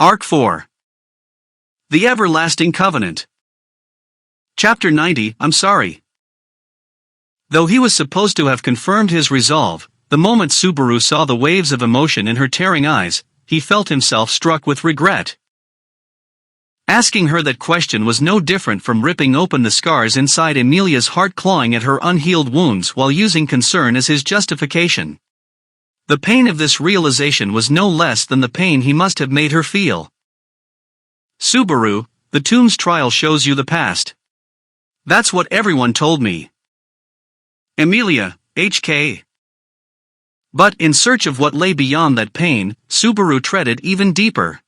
Arc 4. The Everlasting Covenant. Chapter 90, I'm sorry. Though he was supposed to have confirmed his resolve, the moment Subaru saw the waves of emotion in her tearing eyes, he felt himself struck with regret. Asking her that question was no different from ripping open the scars inside Emilia's heart, clawing at her unhealed wounds while using concern as his justification. The pain of this realization was no less than the pain he must have made her feel. Subaru, the tomb's trial shows you the past. That's what everyone told me. Emilia, HK. But in search of what lay beyond that pain, Subaru treaded even deeper.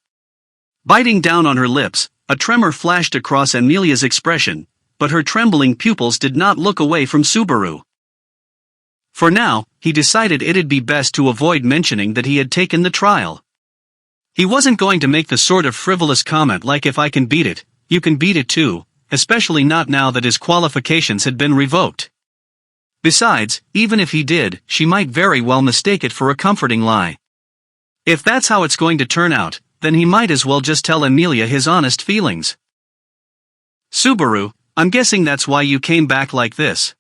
Biting down on her lips, a tremor flashed across Emilia's expression, but her trembling pupils did not look away from Subaru. For now, he decided it'd be best to avoid mentioning that he had taken the trial. He wasn't going to make the sort of frivolous comment like, if I can beat it, you can beat it too, especially not now that his qualifications had been revoked. Besides, even if he did, she might very well mistake it for a comforting lie. If that's how it's going to turn out, then he might as well just tell Emilia his honest feelings. Subaru, I'm guessing that's why you came back like this.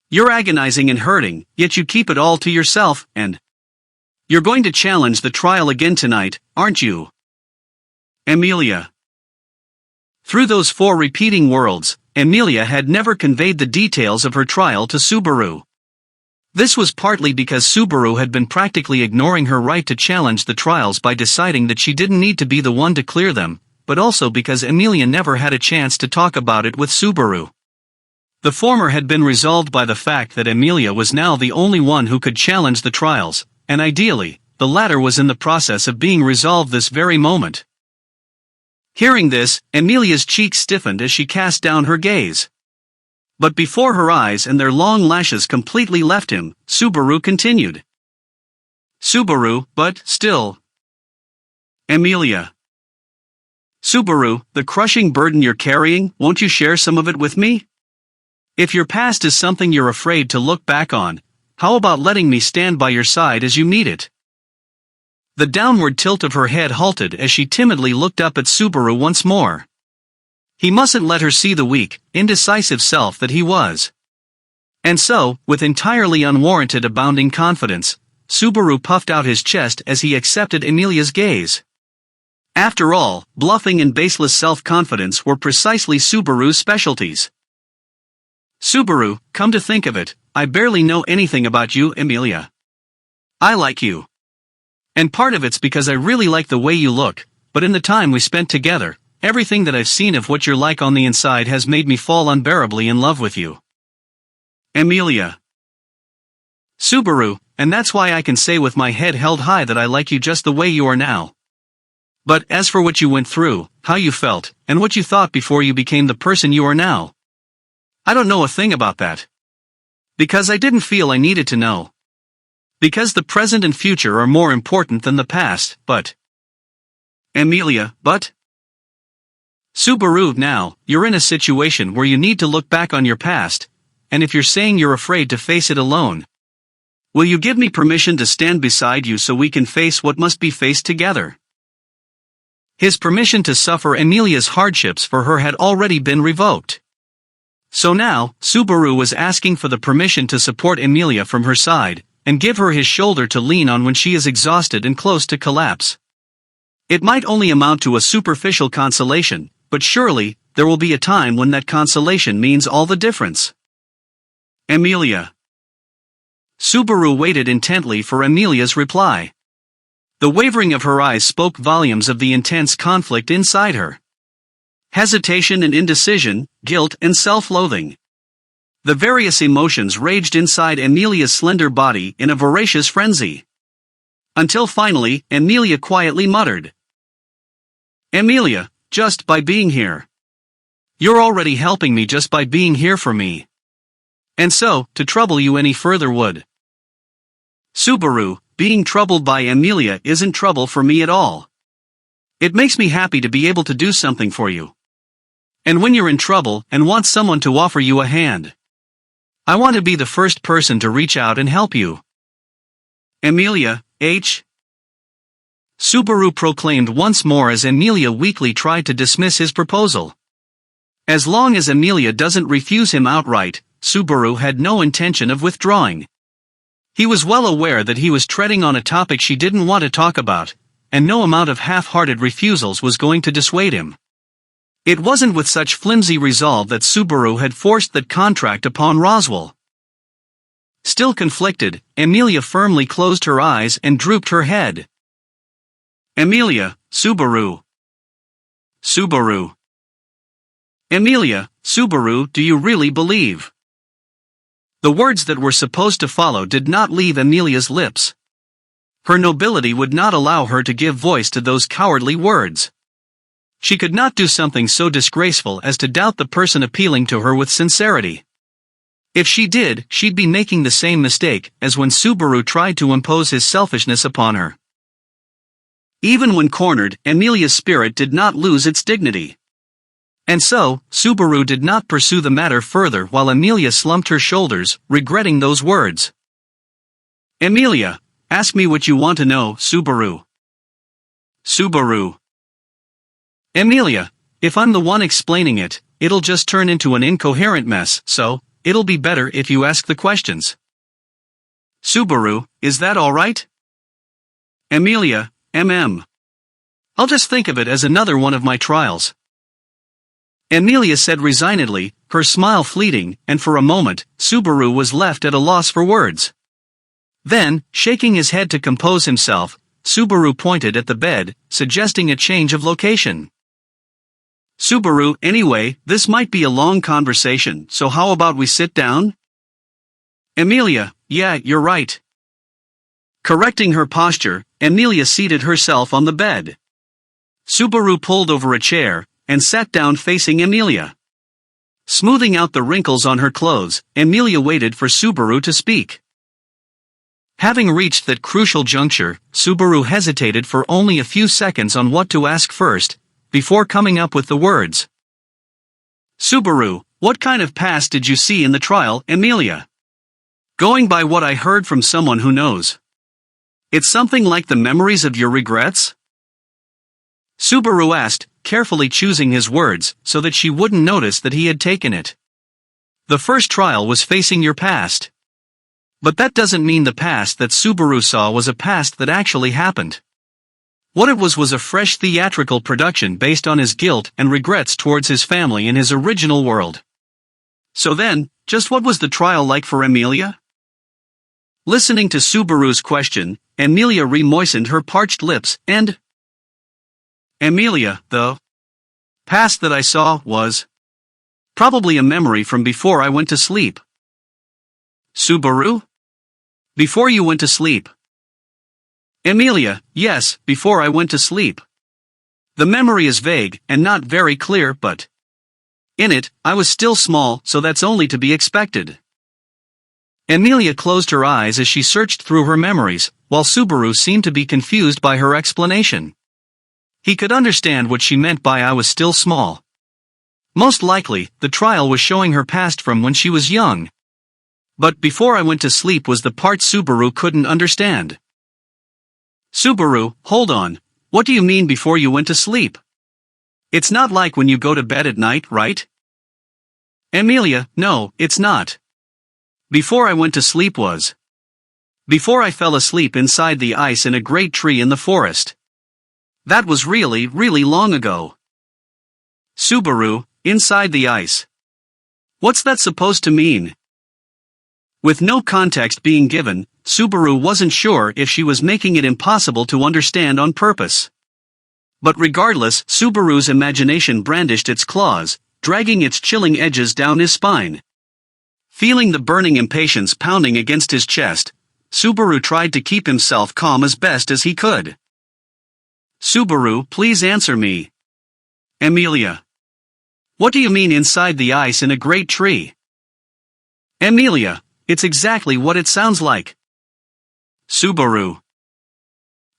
You're agonizing and hurting, yet you keep it all to yourself, and you're going to challenge the trial again tonight, aren't you? Emilia. Through those 4 repeating worlds, Emilia had never conveyed the details of her trial to Subaru. This was partly because Subaru had been practically ignoring her right to challenge the trials by deciding that she didn't need to be the one to clear them, but also because Emilia never had a chance to talk about it with Subaru. The former had been resolved by the fact that Emilia was now the only one who could challenge the trials, and ideally, the latter was in the process of being resolved this very moment. Hearing this, Emilia's cheeks stiffened as she cast down her gaze. But before her eyes and their long lashes completely left him, Subaru continued. Subaru, but still. Emilia. Subaru, the crushing burden you're carrying, won't you share some of it with me? If your past is something you're afraid to look back on, how about letting me stand by your side as you meet it? The downward tilt of her head halted as she timidly looked up at Subaru once more. He mustn't let her see the weak, indecisive self that he was. And so, with entirely unwarranted abounding confidence, Subaru puffed out his chest as he accepted Emilia's gaze. After all, bluffing and baseless self-confidence were precisely Subaru's specialties. Subaru, come to think of it, I barely know anything about you, Emilia. I like you. And part of it's because I really like the way you look, but in the time we spent together, everything that I've seen of what you're like on the inside has made me fall unbearably in love with you. Emilia. Subaru, and that's why I can say with my head held high that I like you just the way you are now. But as for what you went through, how you felt, and what you thought before you became the person you are now, I don't know a thing about that. Because I didn't feel I needed to know. Because the present and future are more important than the past, but... Emilia, but? Subaru, now, you're in a situation where you need to look back on your past, and if you're saying you're afraid to face it alone, will you give me permission to stand beside you so we can face what must be faced together? His permission to suffer Emilia's hardships for her had already been revoked. So now, Subaru was asking for the permission to support Emilia from her side, and give her his shoulder to lean on when she is exhausted and close to collapse. It might only amount to a superficial consolation, but surely, there will be a time when that consolation means all the difference. Emilia. Subaru waited intently for Emilia's reply. The wavering of her eyes spoke volumes of the intense conflict inside her. Hesitation and indecision, guilt and self-loathing. The various emotions raged inside Emilia's slender body in a voracious frenzy. Until finally, Emilia quietly muttered. Emilia, just by being here. You're already helping me just by being here for me. And so, to trouble you any further would. Subaru, being troubled by Emilia isn't trouble for me at all. It makes me happy to be able to do something for you. And when you're in trouble and want someone to offer you a hand, I want to be the first person to reach out and help you. Emilia, H. Subaru proclaimed once more as Amelia weakly tried to dismiss his proposal. As long as Amelia doesn't refuse him outright, Subaru had no intention of withdrawing. He was well aware that he was treading on a topic she didn't want to talk about, and no amount of half-hearted refusals was going to dissuade him. It wasn't with such flimsy resolve that Subaru had forced that contract upon Roswell. Still conflicted, Amelia firmly closed her eyes and drooped her head. Amelia, Subaru. Subaru. Amelia, Subaru, do you really believe? The words that were supposed to follow did not leave Amelia's lips. Her nobility would not allow her to give voice to those cowardly words. She could not do something so disgraceful as to doubt the person appealing to her with sincerity. If she did, she'd be making the same mistake as when Subaru tried to impose his selfishness upon her. Even when cornered, Amelia's spirit did not lose its dignity. And so, Subaru did not pursue the matter further while Amelia slumped her shoulders, regretting those words. Amelia, ask me what you want to know, Subaru. Subaru. Amelia, if I'm the one explaining it, it'll just turn into an incoherent mess, so, it'll be better if you ask the questions. Subaru, is that alright? Amelia, I'll just think of it as another one of my trials. Amelia said resignedly, her smile fleeting, and for a moment, Subaru was left at a loss for words. Then, shaking his head to compose himself, Subaru pointed at the bed, suggesting a change of location. Subaru, anyway, this might be a long conversation, so how about we sit down? Amelia, yeah, you're right. Correcting her posture, Amelia seated herself on the bed. Subaru pulled over a chair, and sat down facing Amelia. Smoothing out the wrinkles on her clothes, Amelia waited for Subaru to speak. Having reached that crucial juncture, Subaru hesitated for only a few seconds on what to ask first, before coming up with the words. Subaru, what kind of past did you see in the trial, Amelia? Going by what I heard from someone who knows. It's something like the memories of your regrets? Subaru asked, carefully choosing his words so that she wouldn't notice that he had taken it. The first trial was facing your past. But that doesn't mean the past that Subaru saw was a past that actually happened. What it was a fresh theatrical production based on his guilt and regrets towards his family in his original world. So then, just what was the trial like for Amelia? Listening to Subaru's question, Amelia remoistened her parched lips and... Amelia, the past that I saw was probably a memory from before I went to sleep. Subaru? Before you went to sleep. Amelia, yes, before I went to sleep. The memory is vague and not very clear, but in it, I was still small, so that's only to be expected. Amelia closed her eyes as she searched through her memories, while Subaru seemed to be confused by her explanation. He could understand what she meant by I was still small. Most likely, the trial was showing her past from when she was young. But before I went to sleep was the part Subaru couldn't understand. Subaru, hold on, what do you mean before you went to sleep? It's not like when you go to bed at night, right? Amelia, no, it's not. Before I went to sleep was before I fell asleep inside the ice in a great tree in the forest. That was really, really long ago. Subaru, inside the ice. What's that supposed to mean? With no context being given, Subaru wasn't sure if she was making it impossible to understand on purpose. But regardless, Subaru's imagination brandished its claws, dragging its chilling edges down his spine. Feeling the burning impatience pounding against his chest, Subaru tried to keep himself calm as best as he could. Subaru, please answer me. Amelia. What do you mean inside the ice in a great tree? Amelia, it's exactly what it sounds like. Subaru.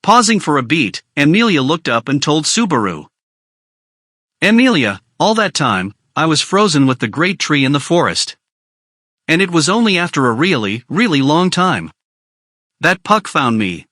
Pausing for a beat, Amelia looked up and told Subaru. Amelia, all that time, I was frozen with the great tree in the forest. And it was only after a really, really long time that Puck found me.